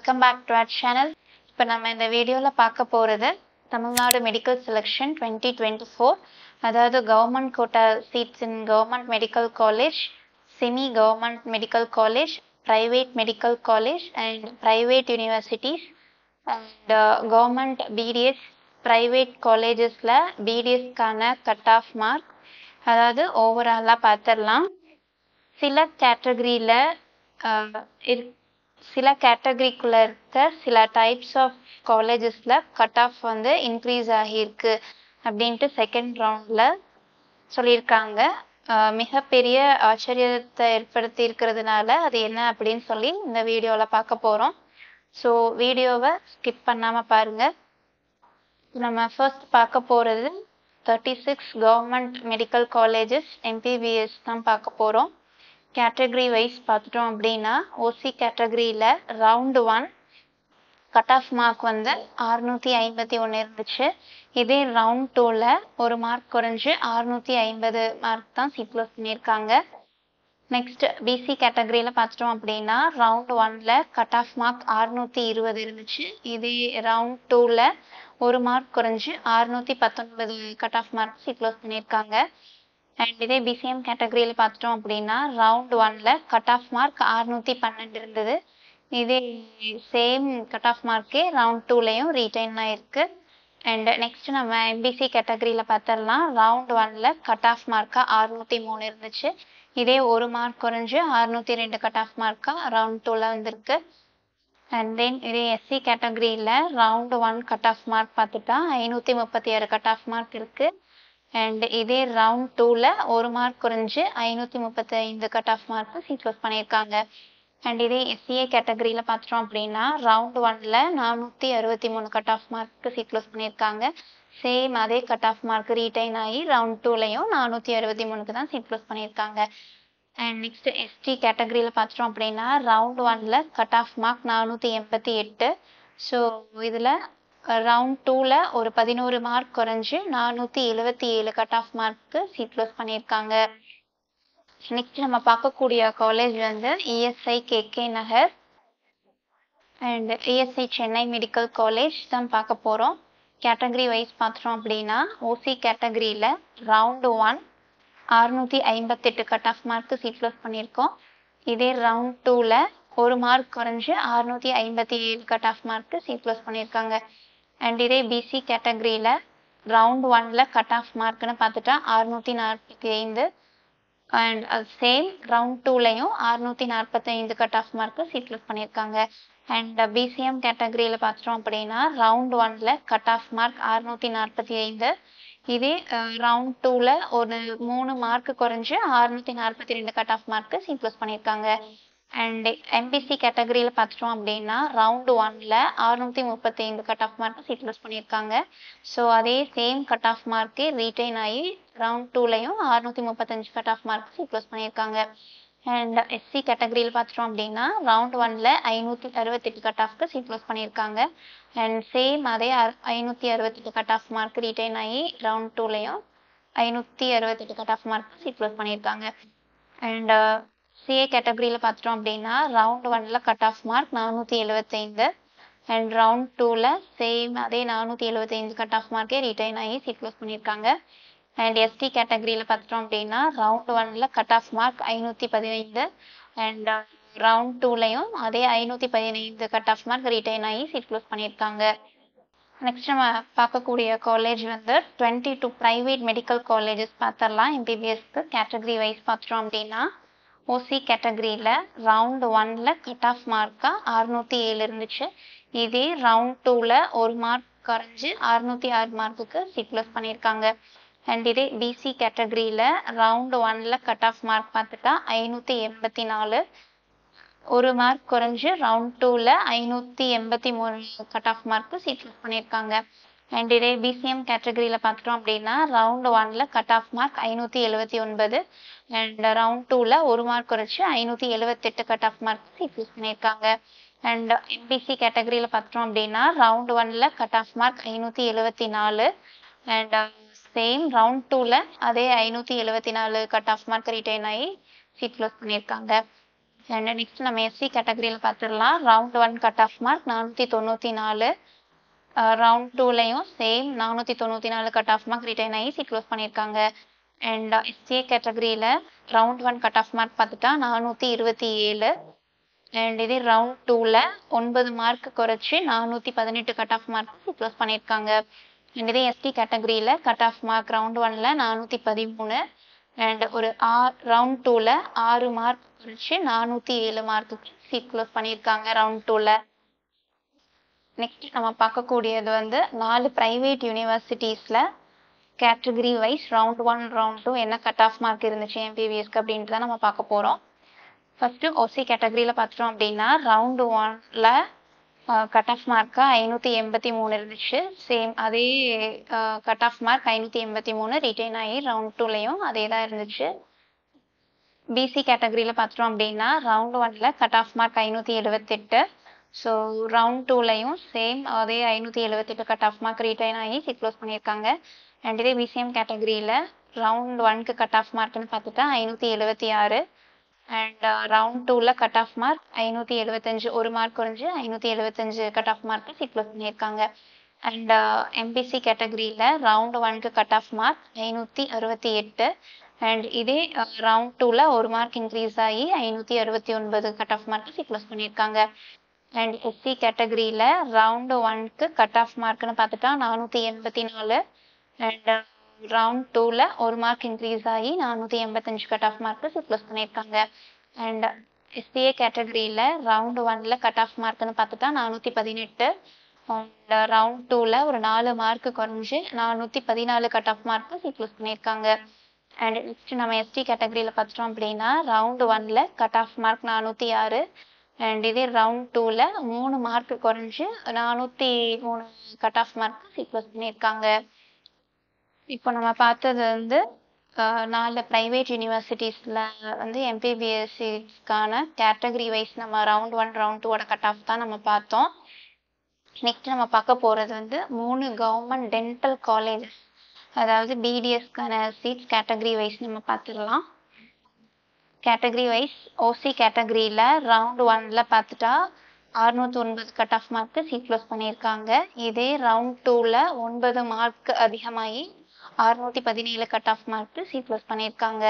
Welcome back to our channel. இப்போ நம்ம இந்த வீடியோல பார்க்க போறது தமிழ்நாடு மெடிக்கல் செலக்ஷன் 2024, அதாவது government quota seats in government medical college, semi government medical college, private medical college and private universities and government BDS private காலேஜஸ்ல பிடிஎஸ்க்கான cut off mark, அதாவது ஓவராலாக பார்த்துடலாம். சில கேட்டகரியில் சில கேட்டகரிக்குள்ள இருக்க சில டைப்ஸ் ஆஃப் காலேஜஸ்ல கட் ஆஃப் வந்து இன்க்ரீஸ் ஆகியிருக்கு அப்படின்ட்டு செகண்ட் ரவுண்ட்ல சொல்லியிருக்காங்க. மிகப்பெரிய ஆச்சரியத்தை ஏற்படுத்தி இருக்கிறதுனால அது என்ன அப்படின்னு சொல்லி இந்த வீடியோவில் பார்க்க போகிறோம். ஸோ வீடியோவை ஸ்கிப் பண்ணாமல் பாருங்க. நம்ம ஃபர்ஸ்ட் பார்க்க போகிறது 36 கவர்மெண்ட் மெடிக்கல் காலேஜஸ் MPBS தான் பார்க்க போகிறோம். கேட்டகரி வைஸ் பார்த்துட்டோம் அப்படின்னா ஓசி கேட்டகரியில் ரவுண்டு 1 கட் ஆஃப் மார்க் வந்து 651 இருந்துச்சு. இதே ரவுண்ட் 2ல் ஒரு மார்க் குறைஞ்சு 650 மார்க் தான் சீட் க்ளோஸ் பண்ணியிருக்காங்க. நெக்ஸ்ட் பிசி கேட்டகரியில் பார்த்துட்டோம் அப்படின்னா ரவுண்ட் 1ல் கட் ஆஃப் மார்க் 620 இருந்துச்சு. இதே ரவுண்ட் 2ல் ஒரு மார்க் குறைஞ்சு 619 cut off mark seat close பண்ணியிருக்காங்க. அண்ட் இதே பிசிஎம் கேட்டகரியில் பார்த்துட்டோம் அப்படின்னா ரவுண்ட் 1ல் கட் ஆஃப் மார்க் 612 இருந்தது. இதே சேம் கட் ஆஃப் மார்க்கே ரவுண்ட் 2லையும் ரீடைன் ஆயிருக்கு. அண்ட் நெக்ஸ்ட் நம்ம எம்பிசி கேட்டகரியில் பார்த்துடலாம். ரவுண்ட் 1ல் கட் ஆஃப் மார்க்காக 603 இருந்துச்சு. இதே ஒரு மார்க் குறைஞ்சு 602 கட் ஆஃப் மார்க்காக ரவுண்ட் 2ல் வந்திருக்கு. அண்ட் தென் இதே எஸ்சி கேட்டகரியில் ரவுண்ட் 1 கட் ஆஃப் மார்க் பார்த்துட்டா 536 கட் ஆஃப் மார்க் இருக்குது. அண்ட் இதே ரவுண்ட் 2ல் ஒரு மார்க் குறைஞ்சு 535 கட் ஆஃப் மார்க்கு சீட் க்ளோஸ் பண்ணியிருக்காங்க. அண்ட் இதே எஸ்சிஏ கேட்டகரியில் பார்த்துட்டோம் அப்படின்னா ரவுண்ட் 1ல் 463 கட் ஆஃப் மார்க்கு சீட் க்ளோஸ் பண்ணியிருக்காங்க. சேம் அதே கட் ஆஃப் மார்க் ரீடைன் ஆகி ரவுண்ட் 2லையும் 463க்கு தான் சீட் க்ளோஸ் பண்ணியிருக்காங்க. அண்ட் நெக்ஸ்ட் எஸ்டி கேட்டகரியில் பார்த்துட்டோம் அப்படின்னா ரவுண்ட் 1ல் கட் ஆஃப் மார்க் 488. ஸோ இதில் ரவுண்ட் 2ல் ஒரு 11 மார்க் குறைஞ்சு 477 கட் ஆஃப் மார்க்கு சீட் க்ளோஸ் பண்ணியிருக்காங்க. நெக்ஸ்ட் நம்ம பார்க்கக்கூடிய காலேஜ் வந்து ESI KK Nagar and ESI Chennai medical college தான் பார்க்க போகிறோம். கேட்டகரி வைஸ் பார்த்துட்டோம் அப்படின்னா ஓசி கேட்டகரியில் ரவுண்டு 1 658 கட் ஆஃப் மார்க்கு சீட் க்ளோஸ் பண்ணியிருக்கோம். இதே ரவுண்ட் 2ல் ஒரு மார்க் குறைஞ்சு 657 கட் ஆஃப் மார்க்கு சீட் க்ளோஸ் பண்ணியிருக்காங்க. அண்ட் இதே பிசி கேட்டகரியில் ரவுண்ட் 1ல் கட் ஆஃப் மார்க்னு பார்த்துட்டா 645 அண்ட் சேம் ரவுண்ட் 2லையும் 645 கட் ஆஃப் மார்க்கு சீட் க்ளோஸ் பண்ணியிருக்காங்க. அண்ட் பிசிஎம் கேட்டகரியில் பார்த்துட்டோம் அப்படின்னா ரவுண்ட் 1ல் கட் ஆஃப் மார்க் 645. இதே ரவுண்ட் 2ல் ஒரு 3 மார்க் குறைஞ்சு 642 கட் ஆஃப் மார்க்கு சீட் க்ளோஸ் பண்ணியிருக்காங்க. அண்ட் எம்பிசி கேட்டகரியில் பார்த்துட்டோம் அப்படின்னா ரவுண்ட் 1ல் 635 cut off mark seat close பண்ணியிருக்காங்க. ஸோ அதே சேம் கட் ஆஃப் மார்க்கே ரீடைன் ஆகி ரவுண்ட் 2லையும் 635 cut off mark seat close பண்ணியிருக்காங்க. அண்ட் எஸ்சி கேட்டகரியில் பார்த்துட்டோம் அப்படின்னா ரவுண்ட் 1ல் 568 கட் ஆஃப்க்கு சீட் க்ளோஸ் பண்ணியிருக்காங்க. அண்ட் சேம் அதே 568 கட் ஆஃப் மார்க் ரீடைன் ஆகி ரவுண்ட் 2லையும் 568 cut off mark seat close பண்ணியிருக்காங்க. அண்ட் சிஏ கேட்டகரியில் பார்த்துட்டோம் அப்படின்னா ரவுண்ட் 1ல் cut off mark 475 and round 2ல் சேம் அதே 475 கட் ஆஃப் மார்க்கே ரிட்டைன் ஆகி சீட் க்ளோஸ் பண்ணியிருக்காங்க. அண்ட் எஸ்டி கேட்டகரியில் பார்த்துட்டோம் அப்படின்னா ரவுண்ட் 1ல் cut off mark 515 and round 2லையும் அதே 515 கட் ஆஃப் மார்க் ரிட்டைன் ஆகி சீட் க்ளோஸ் பண்ணியிருக்காங்க. நெக்ஸ்ட் நம்ம பார்க்கக்கூடிய காலேஜ் வந்து 22 ப்ரைவேட் மெடிக்கல் காலேஜஸ் பார்த்துடலாம். எம்பிபிஎஸ்க்கு கேட்டகரி வைஸ் பார்த்துட்டோம் அப்படின்னா ஓசி கேட்டகரியில் ரவுண்ட் 1ல் கட் ஆஃப் மார்க்காக 607 இருந்துச்சு. இதே ரவுண்ட் 2ல் ஒரு மார்க் குறைஞ்சு 606 மார்க்குக்கு சீட் க்ளோஸ் பண்ணியிருக்காங்க. அண்ட் இதே பிசி கேட்டகரியில் ரவுண்ட் 1ல் கட் ஆஃப் மார்க் பார்த்துட்டா 584, ஒரு மார்க் குறைஞ்சு ரவுண்ட் 2ல் 583 கட் ஆஃப் மார்க்கு சீட் க்ளோஸ் பண்ணியிருக்காங்க. அண்ட் இதே பிசிஎம் கேட்டகரியில் பார்த்துட்டோம் அப்படின்னா ரவுண்ட் 1ல் cut off mark 579 and round 2ல் ஒரு மார்க் குறைச்சி 578 cut off mark seat close பண்ணியிருக்காங்க. அண்ட் எம்பிசி கேட்டகரியில் பார்த்துட்டோம் அப்படின்னா ரவுண்ட் 1ல் cut off mark 574 and same round 2ல் அதே 574 கட் ஆஃப் மார்க் ரிட்டைன் ஆகி சீட் க்ளோஸ் பண்ணியிருக்காங்க. அண்ட் நெக்ஸ்ட் நம்ம எஸ்சி கேட்டகரியில் பார்த்துடலாம். Round 1 cut off mark 494. Round 2லையும் same 494 cut off mark retain ஆகி சீட் க்ளோஸ் பண்ணியிருக்காங்க. அண்ட் எஸ்சிஏ கேட்டகரியில் ரவுண்ட் 1 கட் ஆஃப் மார்க் பார்த்துட்டா 427. அண்ட் இதே ரவுண்ட் 2ல 9 மார்க் குறைச்சி 418 cut off mark seat close பண்ணியிருக்காங்க. அண்ட் இதே எஸ்டி கேட்டகரியில் கட் ஆஃப் மார்க் ரவுண்ட் 1ல 413. அண்ட் ஒரு ரவுண்ட் 2ல 6 மார்க் குறைச்சி 407 மார்க்குக்கு சீட் க்ளோஸ் பண்ணியிருக்காங்க ரவுண்ட் 2ல. நெக்ஸ்ட் நம்ம பார்க்கக்கூடியது 4 பிரைவேட் யூனிவர்சிட்டிஸில் கேட்டகரி வைஸ் ரவுண்ட் 1 ரவுண்ட் 2 என்ன கட் ஆஃப் மார்க் இருந்துச்சு எம்பிபிஎஸ்க்கு அப்படின்ட்டு தான் நம்ம பார்க்க போகிறோம். ஃபர்ஸ்ட்டு ஓசி கேட்டகரியில் பார்த்துட்டோம் அப்படின்னா ரவுண்டு 1ல கட் ஆஃப் மார்க்காக 583 இருந்துச்சு. சேம் அதே கட் ஆஃப் மார்க் 583 ரிட்டைன் ஆகி ரவுண்ட் 2லையும் அதே தான் இருந்துச்சு. பிசி கேட்டகரியில் பார்த்துட்டோம் அப்படின்னா ரவுண்ட் 1ல cut off mark 578. So round 2லையும் சேம் அதே 578 கட் ஆஃப் மார்க் ரிட்டைன் ஆகி சீட் க்ளோஸ் பண்ணியிருக்காங்க. அண்ட் இதே பிசிஎம் கேட்டகரியில் ரவுண்ட் 1க்கு கட் ஆஃப் மார்க்னு பார்த்துட்டா 576. அண்ட் ரவுண்ட் 2ல கட் ஆஃப் மார்க் 575, ஒரு மார்க் குறைஞ்சு 575 cut off mark seat close பண்ணியிருக்காங்க. அண்ட் எம்பிசி கேட்டகரியில் ரவுண்ட் 1க்கு கட் ஆஃப் மார்க் 568. அண்ட் இதே ரவுண்ட் 2ல ஒரு மார்க் இன்க்ரீஸ் ஆகி 569 cut off mark seat close பண்ணியிருக்காங்க. அண்ட் எஸ்சி கேட்டகரியில் ரவுண்டு 1க்கு கட் ஆஃப் மார்க்னு பார்த்துட்டா 484. அண்ட் ரவுண்ட் 2ல ஒரு மார்க் இன்க்ரீஸ் ஆகி 485 cut off mark seat close பண்ணியிருக்காங்க. அண்ட் எஸ்சிஏ கேட்டகரியில் ரவுண்டு 1ல கட் ஆஃப் மார்க்னு பார்த்துட்டா 418. அண்ட் ரவுண்ட் 2ல ஒரு 4 மார்க் குறைஞ்சு 414 cut off mark seat close பண்ணியிருக்காங்க. அண்ட் நெக்ஸ்ட் நம்ம எஸ்டி கேட்டகரியில் பார்த்துட்டோம் அப்படின்னா ரவுண்டு 1ல கட் ஆஃப் மார்க் 406. அண்ட் இதே ரவுண்ட் 2ல 3 மார்க் குறைஞ்சு 403 cut off mark seat close பண்ணியிருக்காங்க. இப்போ நம்ம பார்த்தது 4 பிரைவேட் யூனிவர்சிட்டிஸில் எம்பிபிஎஸ்சிக்கான கேட்டகரி வைஸ் நம்ம ரவுண்ட் 1 ரவுண்ட் 2ஓட கட் ஆஃப் தான் நம்ம பார்த்தோம். நெக்ஸ்ட் நம்ம பார்க்க போகிறது 3 கவர்மெண்ட் டென்டல் காலேஜஸ், அதாவது பிடிஎஸ்க்கான சீட்ஸ் கேட்டகரி வைஸ் நம்ம பார்த்துடலாம். கேட்டகரி வைஸ் ஓசி கேட்டகரியில் ரவுண்ட் 1ல பார்த்துட்டா 609 கட் ஆஃப் மார்க்கு சீட் க்ளோஸ் பண்ணியிருக்காங்க. இதே ரவுண்ட் 2ல 9 மார்க் அதிகமாகி 617 கட் ஆஃப் மார்க்கு சீட் க்ளோஸ் பண்ணியிருக்காங்க.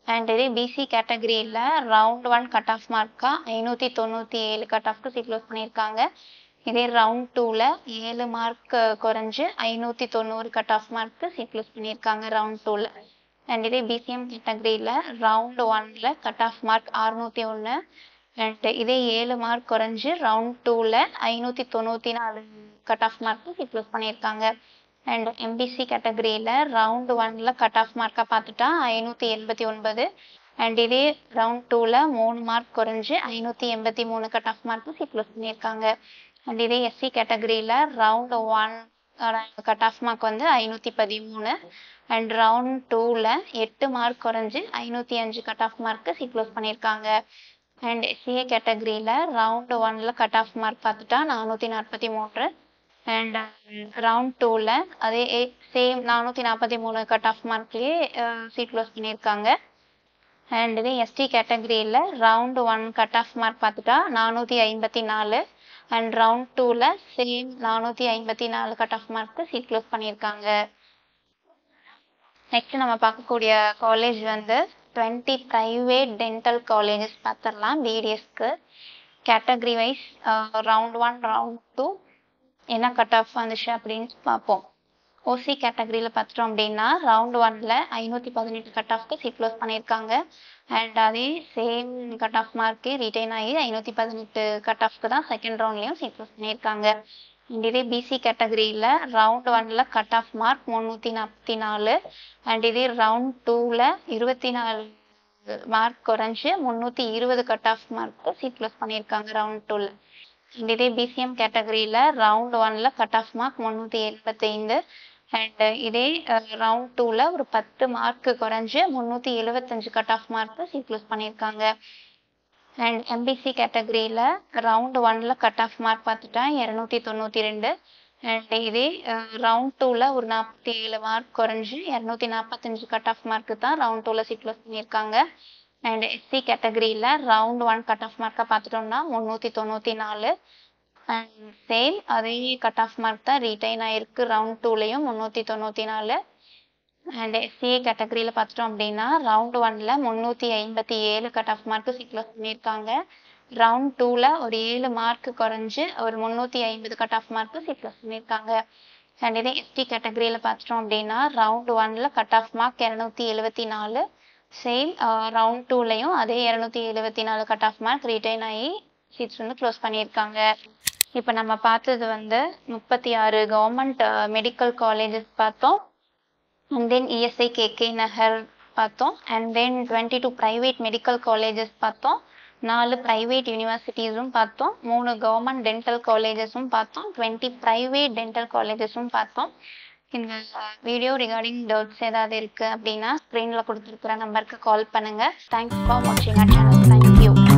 அண்ட் இதே பிசி கேட்டகரியில் ரவுண்ட் 1 கட் ஆஃப் மார்க்காக 597 கட் ஆஃப்க்கு சீட் க்ளோஸ் பண்ணியிருக்காங்க. இதே ரவுண்ட் 2ல 7 மார்க் குறைஞ்சு 590 கட் ஆஃப் மார்க்கு சீட் க்ளோஸ் பண்ணியிருக்காங்க ரவுண்ட் 2ல. அண்ட் இதே பிசிஎம் கேட்டகரியில் ரவுண்ட் 1ல கட் ஆஃப் மார்க் 601. அண்ட் இதே 7 மார்க் குறைஞ்சு ரவுண்ட் 2ல 594 கட் ஆஃப் மார்க்கு சீட் க்ளோஸ் பண்ணியிருக்காங்க. அண்ட் எம்பிசி கேட்டகரியில் ரவுண்ட் 1ல கட் ஆஃப் மார்க்காக பார்த்துட்டா 589. அண்ட் இதே ரவுண்ட் 2ல 3 மார்க் குறைஞ்சு 583 கட் ஆஃப் மார்க்கு சீட் க்ளோஸ் பண்ணியிருக்காங்க. அண்ட் இதே எஸ்சி கேட்டகரியில் round 1 cut off mark 513. And round 2ல 8 மார்க் குறைஞ்சு 505 கட் ஆஃப் மார்க்கு சீட் க்ளோஸ் பண்ணியிருக்காங்க. அண்ட் எஸ்சிஏ கேட்டகரியில் ரவுண்ட் 1ல கட் ஆஃப் மார்க் பார்த்துட்டா 443. அண்ட் ரவுண்ட் 2ல அதே சேம் 443 கட் ஆஃப் மார்க்லேயே சீட் க்ளோஸ் பண்ணியிருக்காங்க. அண்ட் இதே எஸ்டி கேட்டகரியில் ரவுண்ட் 1 கட் ஆஃப் மார்க் பார்த்துட்டா 454. அண்ட் ரவுண்ட் 2ல சேம் 454 கட் ஆஃப் மார்க்கு சீட் க்ளோஸ் பண்ணியிருக்காங்க. நெக்ஸ்ட் நம்ம பார்க்கக்கூடிய காலேஜ் 20 பிரைவேட் டென்டல் காலேஜஸ் பார்த்துடலாம் பிடிஎஸ்க்கு. கேட்டகரி வைஸ் ரவுண்ட் 1 ரவுண்ட் 2 என்ன கட் ஆஃப் வந்துச்சு அப்படின்னு பார்ப்போம். ஓசி கேட்டகரியில் பார்த்துட்டோம் அப்படின்னா ரவுண்ட் 1ல 518 கட் ஆஃப்க்கு சீட் க்ளோஸ் பண்ணியிருக்காங்க. அண்ட் அதே சேம் கட் ஆஃப் மார்க்கே ரிட்டைன் ஆகி 518 கட் ஆஃப்க்கு தான் செகண்ட் ரவுண்ட்லேயும் சீட் க்ளோஸ் பண்ணியிருக்காங்க. இதே பிசி கேட்டகரியில் ரவுண்ட் 1ல கட் ஆஃப் மார்க் 344. அண்ட் இதே ரவுண்ட் 2ல 24 மார்க் குறைஞ்சு 320 கட் ஆஃப் மார்க்கு சீட் க்ளோஸ் பண்ணியிருக்காங்க ரவுண்ட் 2ல. அண்ட் இதே பிசிஎம் கேட்டகரியில் ரவுண்ட் 1ல கட் ஆஃப் மார்க் 375. அண்ட் இதே ரவுண்ட் 2ல ஒரு 10 மார்க் குறைஞ்சு 375 கட் ஆஃப் மார்க்கு சீட் க்ளோஸ் பண்ணியிருக்காங்க. அண்ட் எம்பிசி கேட்டகரியில் ரவுண்ட் 1ல கட் ஆஃப் மார்க் பார்த்துட்டா 292. அண்ட் இதே ரவுண்ட் 2ல ஒரு 47 மார்க் குறைஞ்சு 245 கட் ஆஃப் மார்க்கு தான் ரவுண்ட் 2ல சீட் க்ளோஸ் பண்ணியிருக்காங்க. அண்ட் எஸ்சி கேட்டகரியில் ரவுண்ட் 1 கட் ஆஃப் மார்க்காக பார்த்துட்டோம்னா 394. அண்ட் சேம் அதே கட் ஆஃப் மார்க் தான் ரீட்டைன் ஆகிருக்கு ரவுண்ட் 2லையும் 394. அண்ட் எஸ்சிஏ கேட்டகரியில் பார்த்துட்டோம் அப்படின்னா ரவுண்ட் 1ல் 357 கட் ஆஃப் மார்க்கு சீக்கிரம் பண்ணியிருக்காங்க. ரவுண்ட் 2ல் ஒரு 7 மார்க் குறைஞ்சு ஒரு 350 கட் ஆஃப் மார்க்கு சீக்கிரம் பண்ணியிருக்காங்க. அண்ட் இதே எஸ்டி கேட்டகரியில் பார்த்துட்டோம் அப்படின்னா ரவுண்ட் 1ல் cut off mark 274. Same round 2லையும் அதே 274 கட் ஆஃப் மார்க் ரீட்டைன் ஆகி சீட்ஸ் வந்து க்ளோஸ் பண்ணியிருக்காங்க. இப்போ நம்ம பார்த்தது வந்து 36 கவர்மெண்ட் மெடிக்கல் காலேஜஸ் பார்த்தோம். And then ESI KK Nagar பார்த்தோம். And then 22 private medical colleges பார்த்தோம். 4 ப்ரைவேட் யூனிவர்சிட்டிஸும் பார்த்தோம். 3 கவர்மெண்ட் டென்டல் காலேஜஸும் பார்த்தோம். 20 ப்ரைவேட் டென்டல் காலேஜஸும் பார்த்தோம். இந்த வீடியோ ரிகார்டிங் டவுட்ஸ் ஏதாவது இருக்குது அப்படின்னா ஸ்க்ரீனில் கொடுத்துருக்குற நம்பருக்கு கால் பண்ணுங்கள். தேங்க்ஸ் ஃபார் வாட்சிங் அவர் சேனல். தேங்க்யூ.